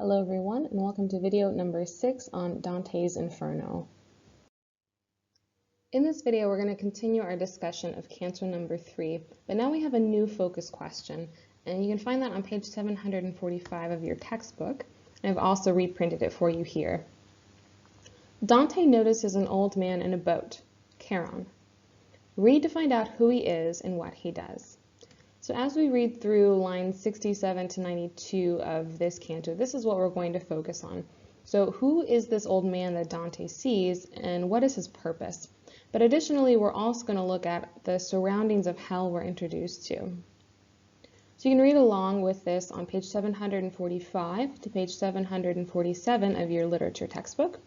Hello everyone, and welcome to video number 6 on Dante's Inferno. In this video, we're going to continue our discussion of Canto number 3, but now we have a new focus question, and you can find that on page 745 of your textbook, and I've also reprinted it for you here. Dante notices an old man in a boat, Charon. Read to find out who he is and what he does. So as we read through lines 67 to 92 of this canto, this is what we're going to focus on. So who is this old man that Dante sees, and what is his purpose? But additionally, we're also going to look at the surroundings of hell we're introduced to. So you can read along with this on page 745 to page 747 of your literature textbook.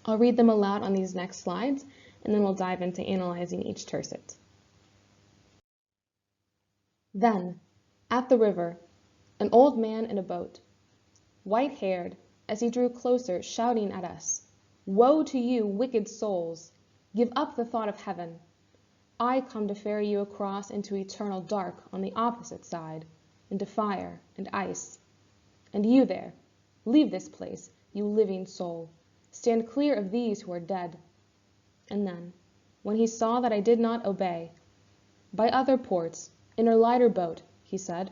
I'll read them aloud on these next slides, and then we'll dive into analyzing each tercet. Then, at the river, an old man in a boat, white-haired, as he drew closer, shouting at us, "Woe to you, wicked souls! Give up the thought of heaven. I come to ferry you across into eternal dark on the opposite side, into fire and ice. And you there, leave this place, you living soul. Stand clear of these who are dead." And then, when he saw that I did not obey, "By other ports, in a lighter boat," he said,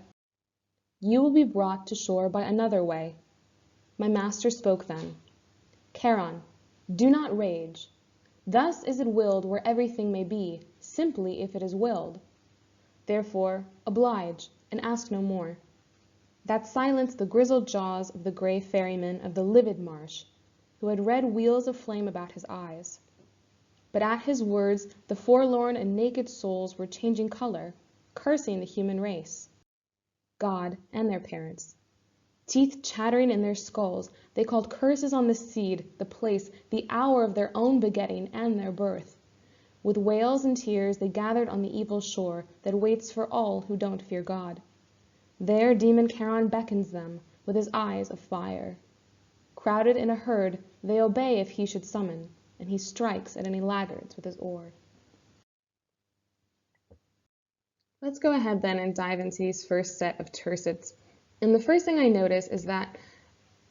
"you will be brought to shore by another way." My master spoke then, "Charon, do not rage. Thus is it willed where everything may be, simply if it is willed. Therefore, oblige, and ask no more." That silenced the grizzled jaws of the gray ferryman of the livid marsh, who had red wheels of flame about his eyes. But at his words, the forlorn and naked souls were changing color, cursing the human race, God and their parents. Teeth chattering in their skulls, they called curses on the seed, the place, the hour of their own begetting and their birth. With wails and tears they gathered on the evil shore that waits for all who don't fear God. There demon Charon beckons them with his eyes of fire. Crowded in a herd, they obey if he should summon, and he strikes at any laggards with his oar. Let's go ahead then and dive into these first set of tercets. And the first thing I notice is that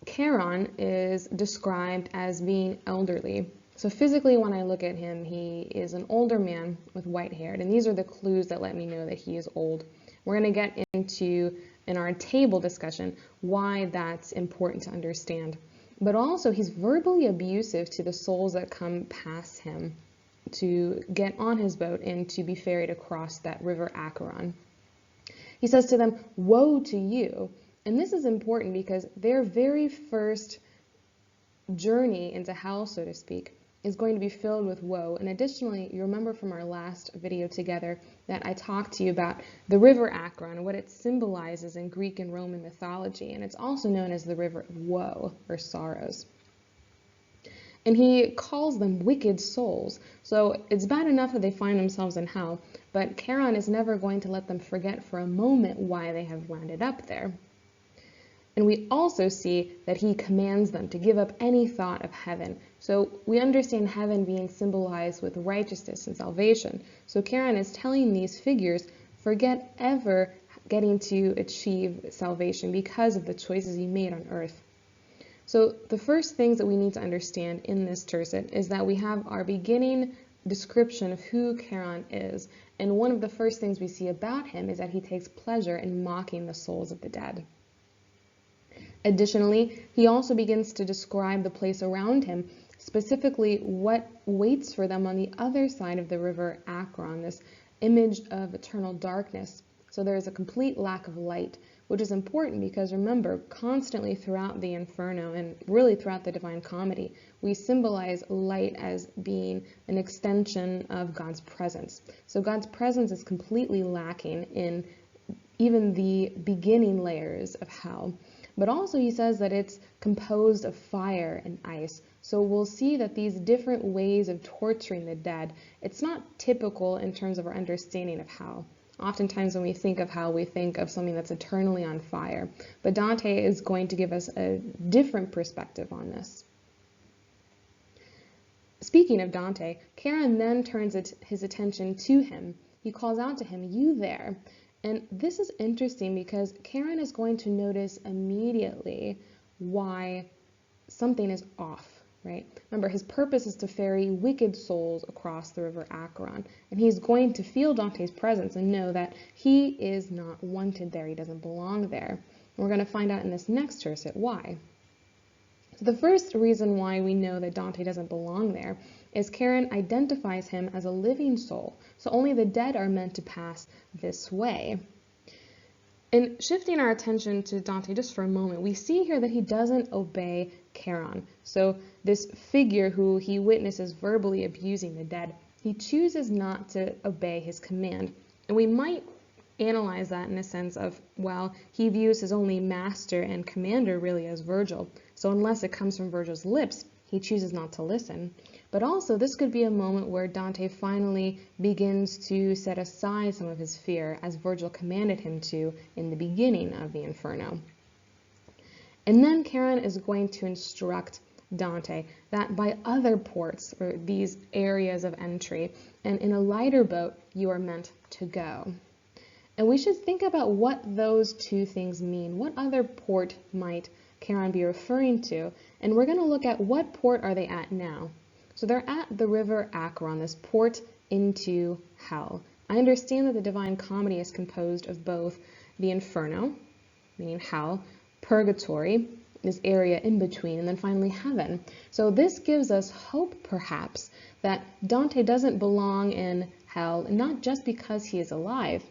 Charon is described as being elderly. So physically, when I look at him, he is an older man with white hair, and these are the clues that let me know that he is old. We're going to get into, in our table discussion, why that's important to understand. But also, he's verbally abusive to the souls that come past him to get on his boat and to be ferried across that river Charon. He says to them, "Woe to you." And this is important because their very first journey into hell, so to speak, is going to be filled with woe. And additionally, you remember from our last video together that I talked to you about the river Charon and what it symbolizes in Greek and Roman mythology. And it's also known as the river of woe or sorrows. And he calls them wicked souls. So it's bad enough that they find themselves in hell, but Charon is never going to let them forget for a moment why they have landed up there. And we also see that he commands them to give up any thought of heaven. So we understand heaven being symbolized with righteousness and salvation. So Charon is telling these figures, forget ever getting to achieve salvation because of the choices you made on earth. So the first things that we need to understand in this tercet is that we have our beginning description of who Charon is. And one of the first things we see about him is that he takes pleasure in mocking the souls of the dead. Additionally, he also begins to describe the place around him, specifically what waits for them on the other side of the river Charon, this image of eternal darkness. So there is a complete lack of light, which is important because remember, constantly throughout the Inferno and really throughout the Divine Comedy, we symbolize light as being an extension of God's presence. So God's presence is completely lacking in even the beginning layers of hell. But also he says that it's composed of fire and ice. So we'll see that these different ways of torturing the dead, it's not typical in terms of our understanding of hell. Oftentimes when we think of hell, we think of something that's eternally on fire. But Dante is going to give us a different perspective on this. Speaking of Dante, Charon then turns his attention to him. He calls out to him, "You there." And this is interesting because Charon is going to notice immediately why something is off, right? Remember, his purpose is to ferry wicked souls across the river Acheron, and he's going to feel Dante's presence and know that he is not wanted there, he doesn't belong there. And we're going to find out in this next tercet why. So the first reason why we know that Dante doesn't belong there is Charon identifies him as a living soul, so only the dead are meant to pass this way. And shifting our attention to Dante just for a moment, we see here that he doesn't obey Charon. So this figure who he witnesses verbally abusing the dead, he chooses not to obey his command. And we might analyze that in a sense of, well, he views his only master and commander really as Virgil. So unless it comes from Virgil's lips, he chooses not to listen. But also, this could be a moment where Dante finally begins to set aside some of his fear, as Virgil commanded him to in the beginning of the Inferno. And then Charon is going to instruct Dante that by other ports, or these areas of entry, and in a lighter boat, you are meant to go. And we should think about what those two things mean. What other port might Charon be referring to? And we're going to look at what port are they at now. So they're at the river Acheron, this port into hell. I understand that the Divine Comedy is composed of both the Inferno, meaning hell, purgatory, this area in between, and then finally heaven. So this gives us hope, perhaps, that Dante doesn't belong in hell, not just because he is alive,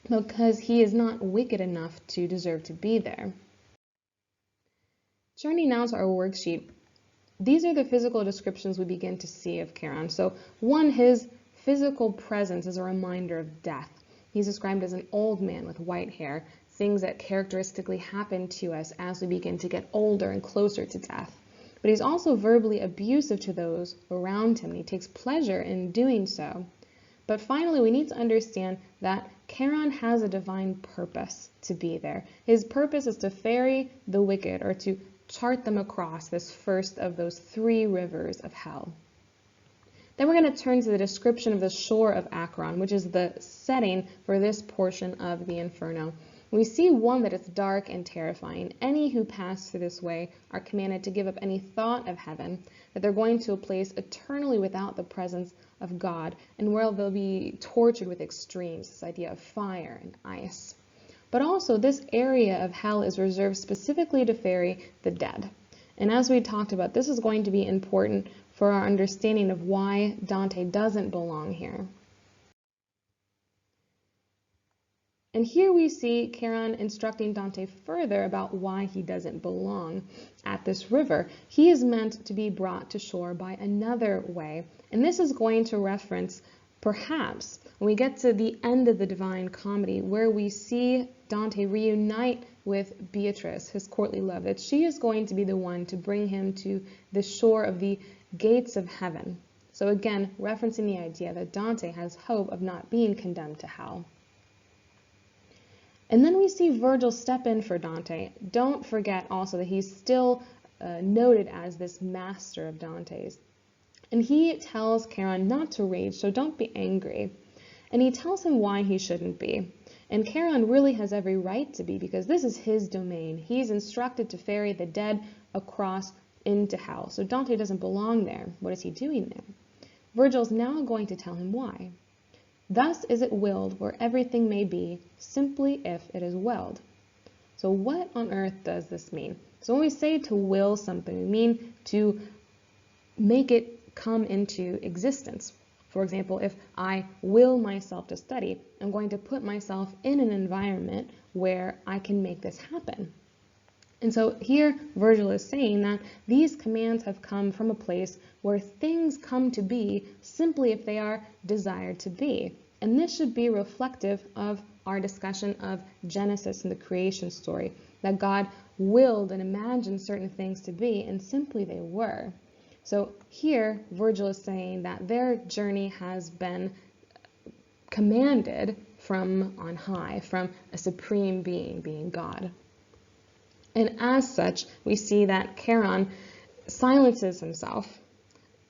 but because he is not wicked enough to deserve to be there. Turning now to our worksheet, these are the physical descriptions we begin to see of Charon. So one, his physical presence is a reminder of death. He's described as an old man with white hair, things that characteristically happen to us as we begin to get older and closer to death. But he's also verbally abusive to those around him, and he takes pleasure in doing so. But finally, we need to understand that Charon has a divine purpose to be there. His purpose is to ferry the wicked, or to chart them across this first of those three rivers of hell. Then we're going to turn to the description of the shore of Acheron, which is the setting for this portion of the Inferno. We see, one, that it's dark and terrifying. Any who pass through this way are commanded to give up any thought of heaven, that they're going to a place eternally without the presence of God, and where they'll be tortured with extremes, this idea of fire and ice. But also, this area of hell is reserved specifically to ferry the dead. And as we talked about, this is going to be important for our understanding of why Dante doesn't belong here. And here we see Charon instructing Dante further about why he doesn't belong at this river. He is meant to be brought to shore by another way. And this is going to reference, perhaps, when we get to the end of the Divine Comedy, where we see Dante reunite with Beatrice, his courtly love, that she is going to be the one to bring him to the shore of the gates of heaven. So again, referencing the idea that Dante has hope of not being condemned to hell. And then we see Virgil step in for Dante. Don't forget also that he's still noted as this master of Dante's. And he tells Charon not to rage, so don't be angry. And he tells him why he shouldn't be. And Charon really has every right to be, because this is his domain. He's instructed to ferry the dead across into hell. So Dante doesn't belong there. What is he doing there? Virgil's now going to tell him why. Thus is it willed where everything may be, simply if it is willed. So what on earth does this mean? So when we say to will something, we mean to make it come into existence. For example, if I will myself to study, I'm going to put myself in an environment where I can make this happen. And so here Virgil is saying that these commands have come from a place where things come to be simply if they are desired to be. And this should be reflective of our discussion of Genesis and the creation story, that God willed and imagined certain things to be, and simply they were. So here Virgil is saying that their journey has been commanded from on high, from a supreme being God. And as such, we see that Charon silences himself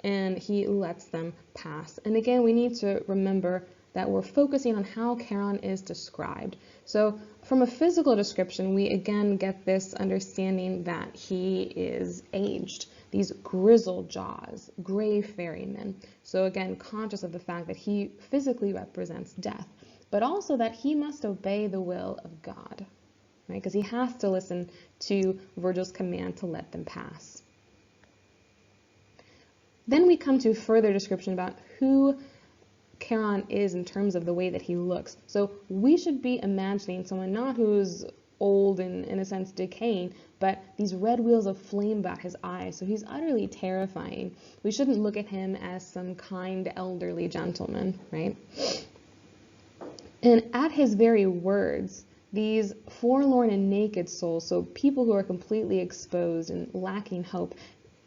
and he lets them pass. And again, we need to remember that we're focusing on how Charon is described. So from a physical description, we again get this understanding that he is aged, these grizzled jaws, gray ferryman. So again, conscious of the fact that he physically represents death, but also that he must obey the will of God, right? Because he has to listen to Virgil's command to let them pass. Then we come to further description about who Charon is in terms of the way that he looks. So we should be imagining someone not who's old and in a sense decaying, but these red wheels of flame about his eyes. So he's utterly terrifying. We shouldn't look at him as some kind elderly gentleman, right? And at his very words, these forlorn and naked souls, so people who are completely exposed and lacking hope,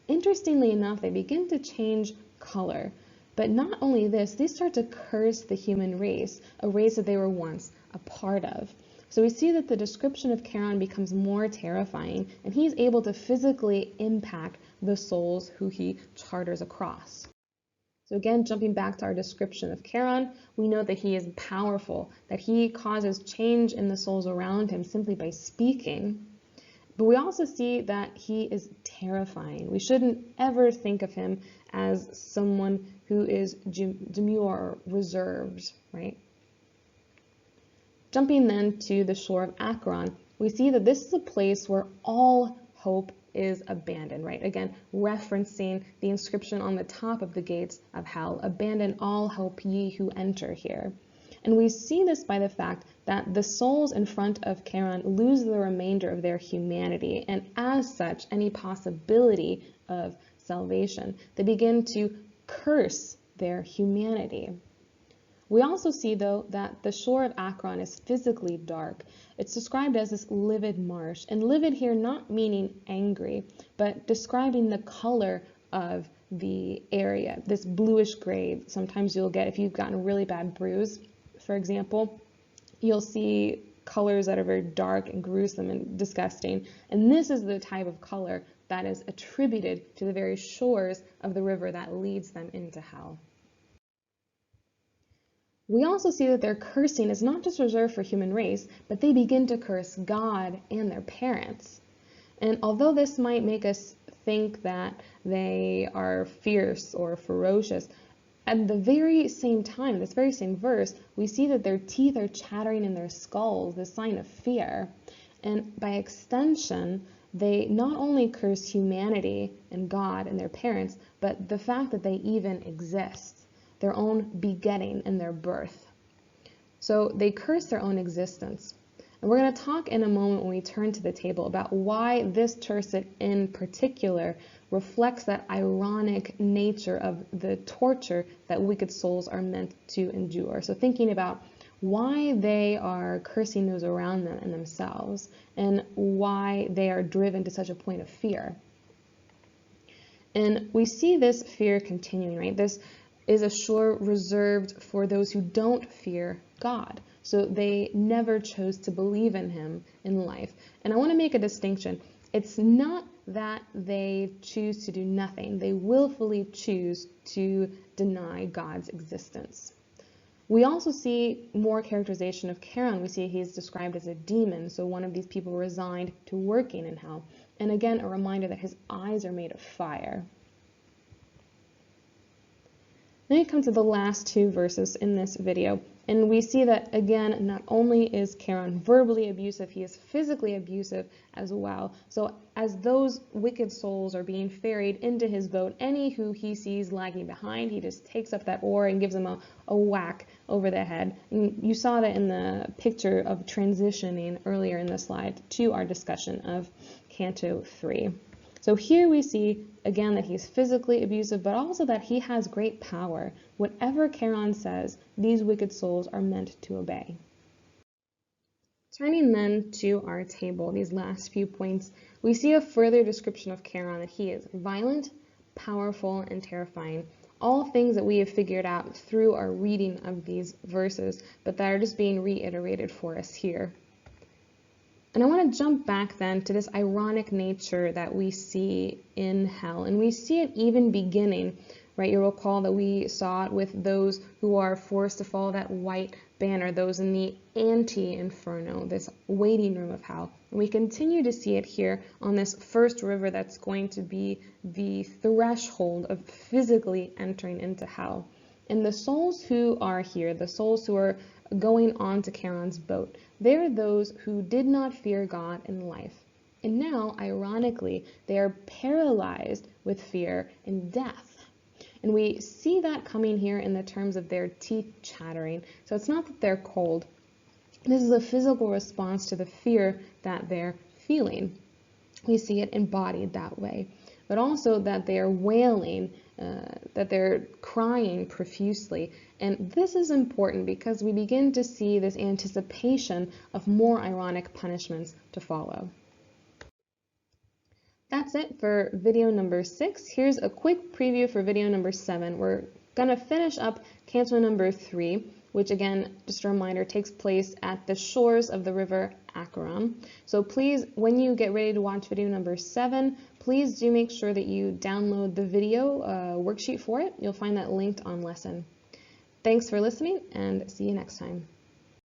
interestingly enough, they begin to change color. But not only this, they start to curse the human race, a race that they were once a part of. So we see that the description of Charon becomes more terrifying, and he's able to physically impact the souls who he charters across. So again, jumping back to our description of Charon, we know that he is powerful, that he causes change in the souls around him simply by speaking. But we also see that he is terrifying. We shouldn't ever think of him as someone who is demure or reserved, right? Jumping then to the shore of Acheron, we see that this is a place where all hope is abandoned, right? Again, referencing the inscription on the top of the gates of hell, abandon all hope ye who enter here. And we see this by the fact that the souls in front of Charon lose the remainder of their humanity, and as such, any possibility of salvation. They begin to curse their humanity. We also see, though, that the shore of Acheron is physically dark. It's described as this livid marsh, and livid here not meaning angry, but describing the color of the area, this bluish gray. Sometimes you'll get, if you've gotten a really bad bruise, for example, you'll see colors that are very dark and gruesome and disgusting. And this is the type of color that is attributed to the very shores of the river that leads them into hell. We also see that their cursing is not just reserved for human race, but they begin to curse God and their parents. And although this might make us think that they are fierce or ferocious, at the very same time, this very same verse, we see that their teeth are chattering in their skulls, the sign of fear. And by extension, they not only curse humanity and God and their parents, but the fact that they even exist, their own begetting and their birth. So they curse their own existence. And we're going to talk in a moment when we turn to the table about why this tercet in particular reflects that ironic nature of the torture that wicked souls are meant to endure. So thinking about why they are cursing those around them and themselves, and why they are driven to such a point of fear. And we see this fear continuing, right? This is a shore reserved for those who don't fear God. So they never chose to believe in him in life. And I want to make a distinction. It's not that they choose to do nothing. They willfully choose to deny God's existence. We also see more characterization of Charon. We see he's described as a demon, so one of these people resigned to working in hell. And again, a reminder that his eyes are made of fire. Then we come to the last two verses in this video, and we see that, again, not only is Charon verbally abusive, he is physically abusive as well. So as those wicked souls are being ferried into his boat, any who he sees lagging behind, he just takes up that oar and gives them a whack over the head. And you saw that in the picture of transitioning earlier in the slide to our discussion of Canto III. So here we see, again, that he's physically abusive, but also that he has great power. Whatever Charon says, these wicked souls are meant to obey. Turning then to our table, these last few points, we see a further description of Charon, that he is violent, powerful, and terrifying. All things that we have figured out through our reading of these verses, but that are just being reiterated for us here. And I want to jump back then to this ironic nature that we see in hell. And we see it even beginning right? You'll recall that we saw it with those who are forced to follow that white banner, those in the anti-Inferno, this waiting room of hell. And we continue to see it here on this first river that's going to be the threshold of physically entering into hell. And the souls who are here, the souls who are going on to Charon's boat, they're those who did not fear God in life. And now, ironically, they are paralyzed with fear and death. And we see that coming here in the terms of their teeth chattering. So it's not that they're cold. This is a physical response to the fear that they're feeling. We see it embodied that way. But also that they are wailing, that they're crying profusely. And this is important because we begin to see this anticipation of more ironic punishments to follow. That's it for video number 6. Here's a quick preview for video number 7. We're going to finish up Canto number 3, which again, just a reminder, takes place at the shores of the river Charon. So please, when you get ready to watch video number 7, please do make sure that you download the video worksheet for it. You'll find that linked on lesson. Thanks for listening, and see you next time.